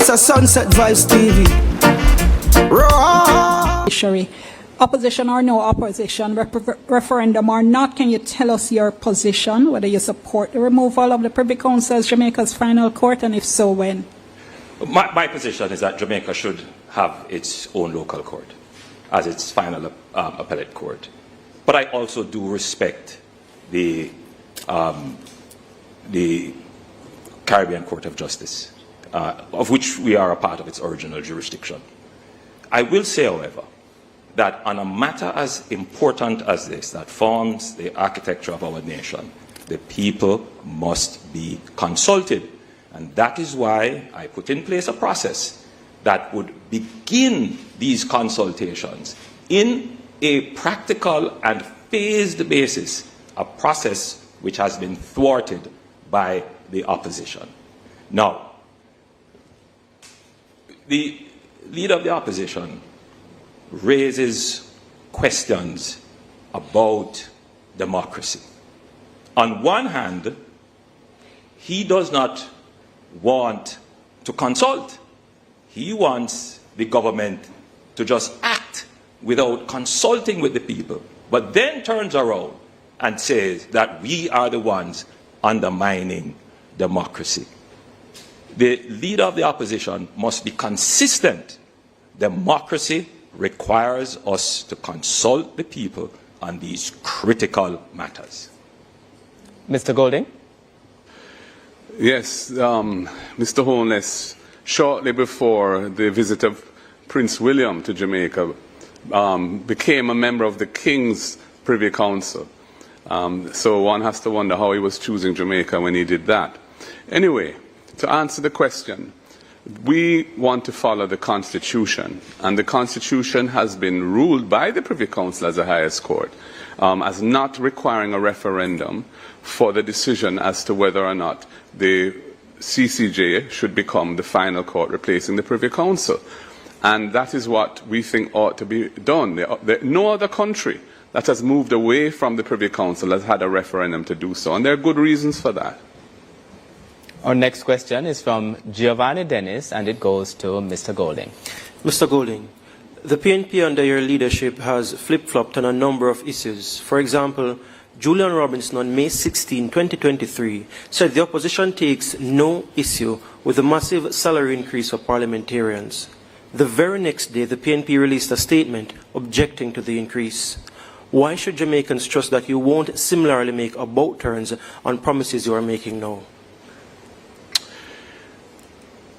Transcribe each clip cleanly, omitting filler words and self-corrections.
This is Sunset Vibes TV. Judiciary. Opposition or no opposition, referendum or not, can you tell us your position, whether you support the removal of the Privy Council as Jamaica's final court, and if so, when? My position is that Jamaica should have its own local court as its final appellate court. But I also do respect the Caribbean Court of Justice, of which we are a part of its original jurisdiction. I will say, however, that on a matter as important as this, that forms the architecture of our nation, the people must be consulted. And that is why I put in place a process that would begin these consultations in a practical and phased basis, a process which has been thwarted by the opposition. Now, the leader of the opposition raises questions about democracy. On one hand, he does not want to consult. He wants the government to just act without consulting with the people, but then turns around and says that we are the ones undermining democracy. The leader of the opposition must be consistent. Democracy requires us to consult the people on these critical matters. Mr. Golding? Yes, Mr. Holness, shortly before the visit of Prince William to Jamaica, became a member of the King's Privy Council. So one has to wonder how he was choosing Jamaica when he did that. Anyway, to answer the question, we want to follow the Constitution, and the Constitution has been ruled by the Privy Council as the highest court as not requiring a referendum for the decision as to whether or not the CCJ should become the final court replacing the Privy Council. And that is what we think ought to be done. No other country that has moved away from the Privy Council has had a referendum to do so, and there are good reasons for that. Our next question is from Giovanni Dennis, and it goes to Mr. Golding. Mr. Golding, the PNP under your leadership has flip-flopped on a number of issues. For example, Julian Robinson on May 16, 2023 said the opposition takes no issue with the massive salary increase for parliamentarians. The very next day, the PNP released a statement objecting to the increase. Why should Jamaicans trust that you won't similarly make about turns on promises you are making now?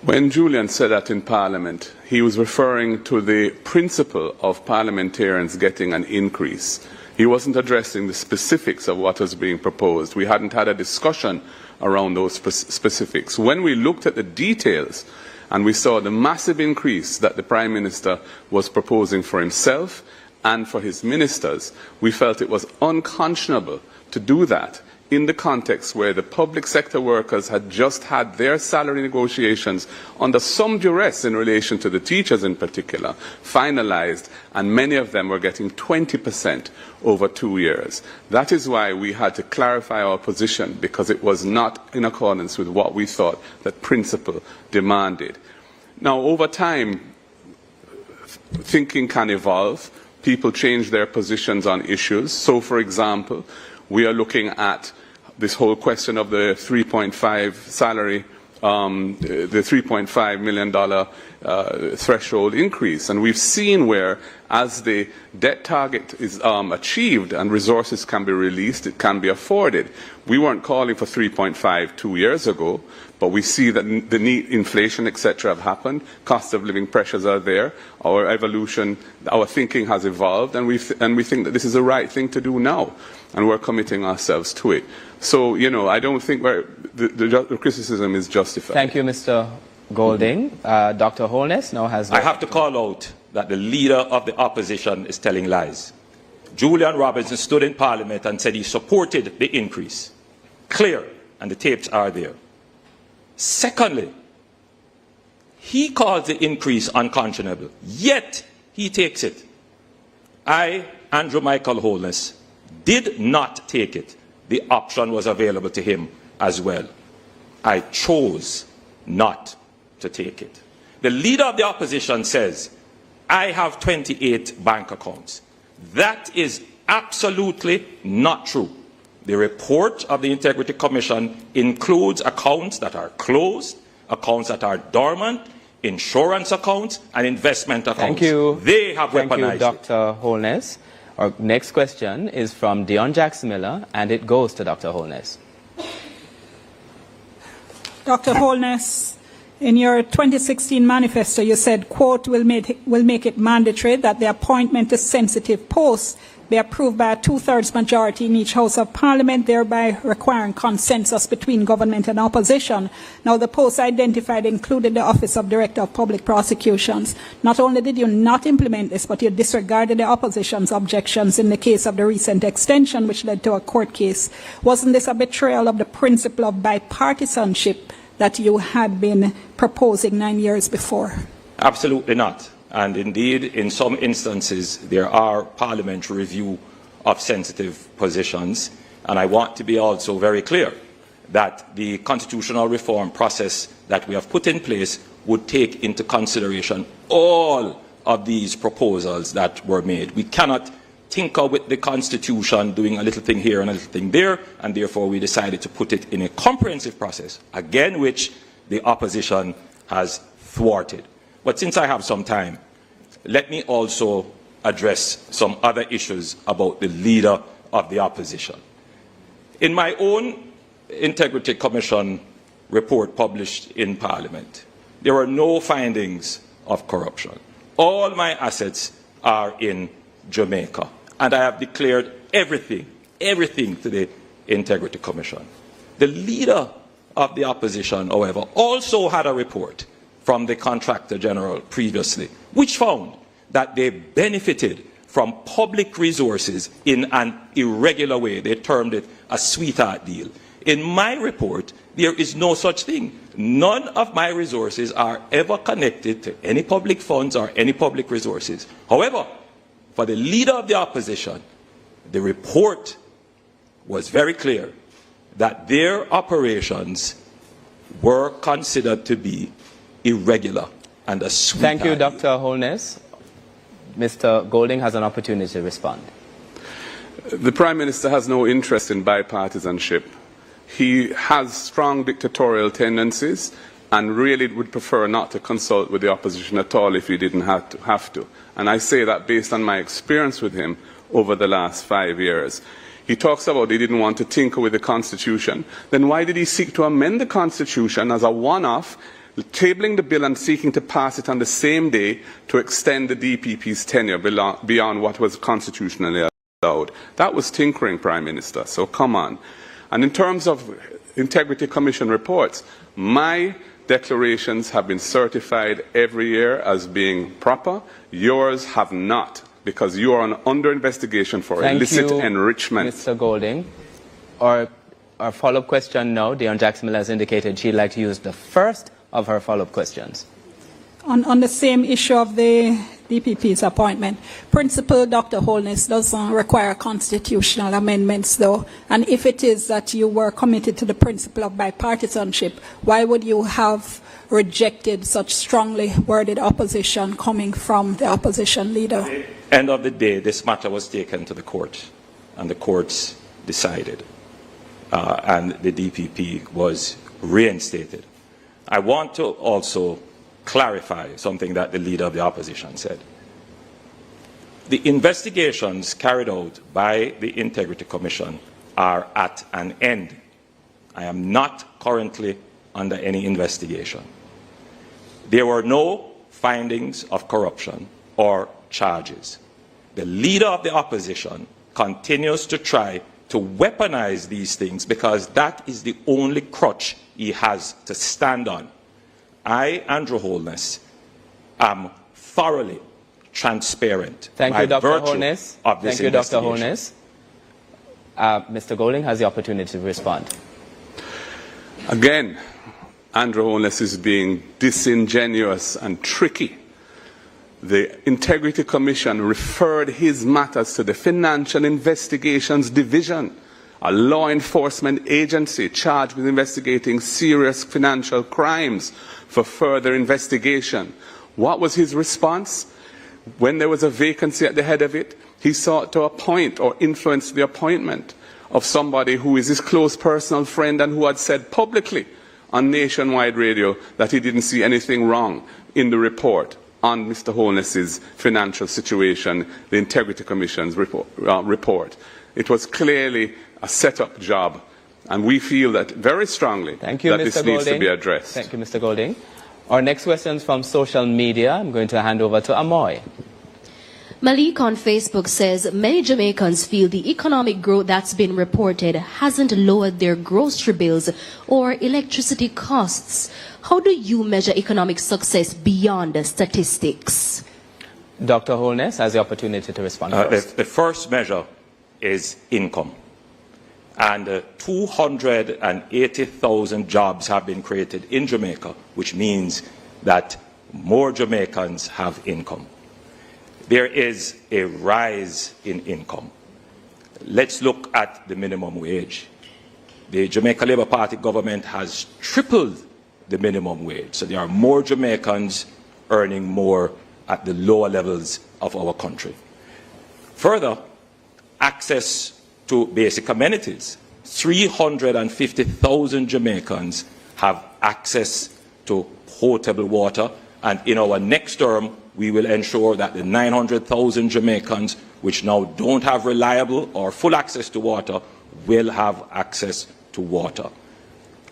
When Julian said that in Parliament, he was referring to the principle of parliamentarians getting an increase. He wasn't addressing the specifics of what was being proposed. We hadn't had a discussion around those specifics. When we looked at the details and we saw the massive increase that the Prime Minister was proposing for himself and for his ministers, we felt it was unconscionable to do that in the context where the public sector workers had just had their salary negotiations under some duress in relation to the teachers in particular, finalized, and many of them were getting 20% over 2 years. That is why we had to clarify our position, because it was not in accordance with what we thought that principle demanded. Now, over time, thinking can evolve. People change their positions on issues. So, for example, we are looking at this whole question of the 3.5 salary, the $3.5 million threshold increase. And we've seen where, as the debt target is achieved and resources can be released, it can be afforded. We weren't calling for 3.5 2 years ago, but we see that the need, inflation, etc., have happened. Cost of living pressures are there. Our evolution, our thinking has evolved, and we think that this is the right thing to do now, and we're committing ourselves to it. So, you know, I don't think the criticism is justified. Thank you, Mr. Golding. Dr. Holness now has... I have to call out that the leader of the opposition is telling lies. Julian Robinson stood in Parliament and said he supported the increase. Clear, and the tapes are there. Secondly, he calls the increase unconscionable, yet he takes it. I, Andrew Michael Holness, did not take it. The option was available to him as well. I chose not to take it. The leader of the opposition says, I have 28 bank accounts. That is absolutely not true. The report of the Integrity Commission includes accounts that are closed, accounts that are dormant, insurance accounts, and investment accounts. Thank you. They have weaponized Thank you, Dr. Holness. Our next question is from Dion Jackson-Miller, and it goes to Dr. Holness. Dr. Holness, in your 2016 manifesto, you said, quote, will make it mandatory that the appointment to sensitive posts be approved by a 2/3 majority in each House of Parliament, thereby requiring consensus between government and opposition. Now, the posts identified included the Office of Director of Public Prosecutions. Not only did you not implement this, but you disregarded the opposition's objections in the case of the recent extension, which led to a court case. Wasn't this a betrayal of the principle of bipartisanship that you had been proposing 9 years before? Absolutely not. And indeed, in some instances, there are parliamentary review of sensitive positions. And I want to be also very clear that the constitutional reform process that we have put in place would take into consideration all of these proposals that were made. We cannot tinker with the Constitution, doing a little thing here and a little thing there, and therefore we decided to put it in a comprehensive process, again which the opposition has thwarted. But since I have some time, let me also address some other issues about the leader of the opposition. In my own Integrity Commission report published in Parliament, there are no findings of corruption. All my assets are in Jamaica, and I have declared everything to the Integrity Commission. The leader of the opposition, however, also had a report from the Contractor General previously, which found that they benefited from public resources in an irregular way. They termed it a sweetheart deal. In my report, there is no such thing. None of my resources are ever connected to any public funds or any public resources. However, for the leader of the opposition, the report was very clear that their operations were considered to be irregular and a sweetheart. Thank you, Dr. Holness. Mr. Golding has an opportunity to respond. The Prime Minister has no interest in bipartisanship. He has strong dictatorial tendencies and really would prefer not to consult with the opposition at all if he didn't have to. And I say that based on my experience with him over the last 5 years. He talks about he didn't want to tinker with the Constitution. Then why did he seek to amend the Constitution as a one-off, tabling the bill and seeking to pass it on the same day to extend the DPP's tenure beyond what was constitutionally allowed? That was tinkering, Prime Minister, so come on. And in terms of Integrity Commission reports, my declarations have been certified every year as being proper. Yours have not, because you are under investigation for illicit enrichment. Mr. Golding. Our follow-up question now, Dion Jackson-Miller has indicated she'd like to use the first of her follow-up questions. On the same issue of the DPP's appointment, Principal Dr. Holness doesn't require constitutional amendments, though. And if it is that you were committed to the principle of bipartisanship, why would you have rejected such strongly worded opposition coming from the opposition leader? At the end of the day, this matter was taken to the court, and the courts decided, and the DPP was reinstated. I want to also clarify something that the leader of the opposition said. The investigations carried out by the Integrity Commission are at an end. I am not currently under any investigation. There were no findings of corruption or charges. The leader of the opposition continues to try to weaponize these things because that is the only crutch he has to stand on. I, Andrew Holness, am thoroughly transparent. Thank you, Dr. Holness. Thank you, Dr. Holness. Mr. Golding has the opportunity to respond. Again, Andrew Holness is being disingenuous and tricky. The Integrity Commission referred his matters to the Financial Investigations Division a law enforcement agency charged with investigating serious financial crimes for further investigation. What was his response? When there was a vacancy at the head of it, he sought to appoint or influence the appointment of somebody who is his close personal friend and who had said publicly on nationwide radio that he didn't see anything wrong in the report on Mr. Holness's financial situation, the Integrity Commission's report. It was clearly a set-up job, and we feel that very strongly that this needs to be addressed. Thank you, Mr. Golding. Our next question is from social media. I'm going to hand over to Amoy. Malik on Facebook says, many Jamaicans feel the economic growth that's been reported hasn't lowered their grocery bills or electricity costs. How do you measure economic success beyond the statistics? Dr. Holness has the opportunity to respond first. The first measure is income. And 280,000 jobs have been created in Jamaica, which means that more Jamaicans have income. There is a rise in income. Let's look at the minimum wage. The Jamaica Labour Party government has tripled the minimum wage. So there are more Jamaicans earning more at the lower levels of our country. Further, access to basic amenities. 350,000 Jamaicans have access to potable water, and in our next term, we will ensure that the 900,000 Jamaicans which now don't have reliable or full access to water will have access to water.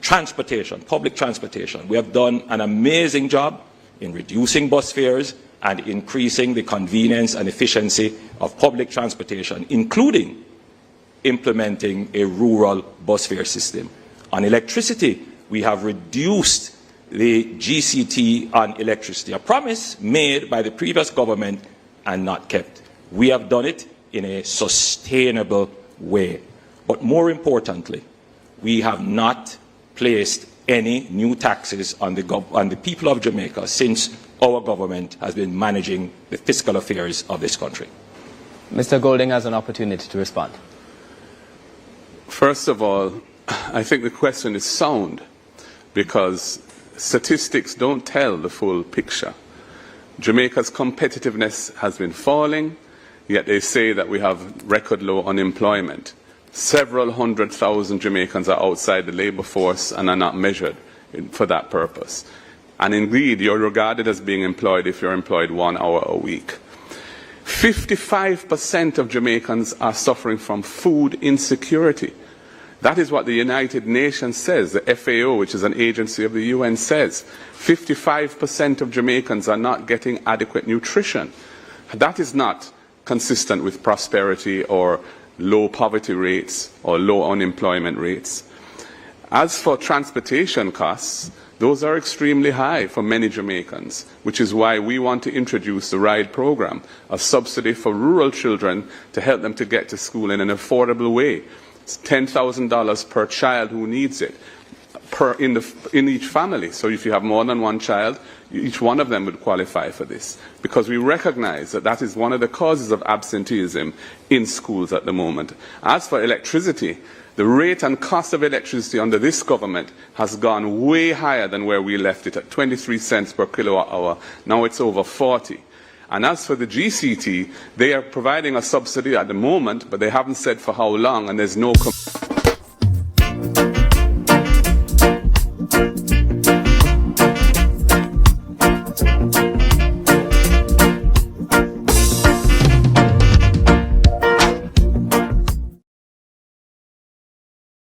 Transportation, public transportation. We have done an amazing job in reducing bus fares and increasing the convenience and efficiency of public transportation, including implementing a rural bus fare system. On electricity, we have reduced the GCT on electricity, a promise made by the previous government and not kept. We have done it in a sustainable way. But more importantly, we have not placed any new taxes on the people of Jamaica since our government has been managing the fiscal affairs of this country. Mr. Golding has an opportunity to respond. First of all, I think the question is sound because statistics don't tell the full picture. Jamaica's competitiveness has been falling, yet they say that we have record low unemployment. Several 100,000 Jamaicans are outside the labour force and are not measured for that purpose. And indeed, you're regarded as being employed if you're employed 1 hour a week. 55% of Jamaicans are suffering from food insecurity. That is what the United Nations says, the FAO, which is an agency of the UN, says. 55% of Jamaicans are not getting adequate nutrition. That is not consistent with prosperity or low poverty rates or low unemployment rates. As for transportation costs, those are extremely high for many Jamaicans, which is why we want to introduce the RIDE program, a subsidy for rural children to help them to get to school in an affordable way. It's $10,000 per child who needs it in each family. So if you have more than one child, each one of them would qualify for this, because we recognize that that is one of the causes of absenteeism in schools at the moment. As for electricity, the rate and cost of electricity under this government has gone way higher than where we left it at 23 cents per kilowatt hour. Now it's over 40. And as for the GCT, they are providing a subsidy at the moment, but they haven't said for how long, and there's no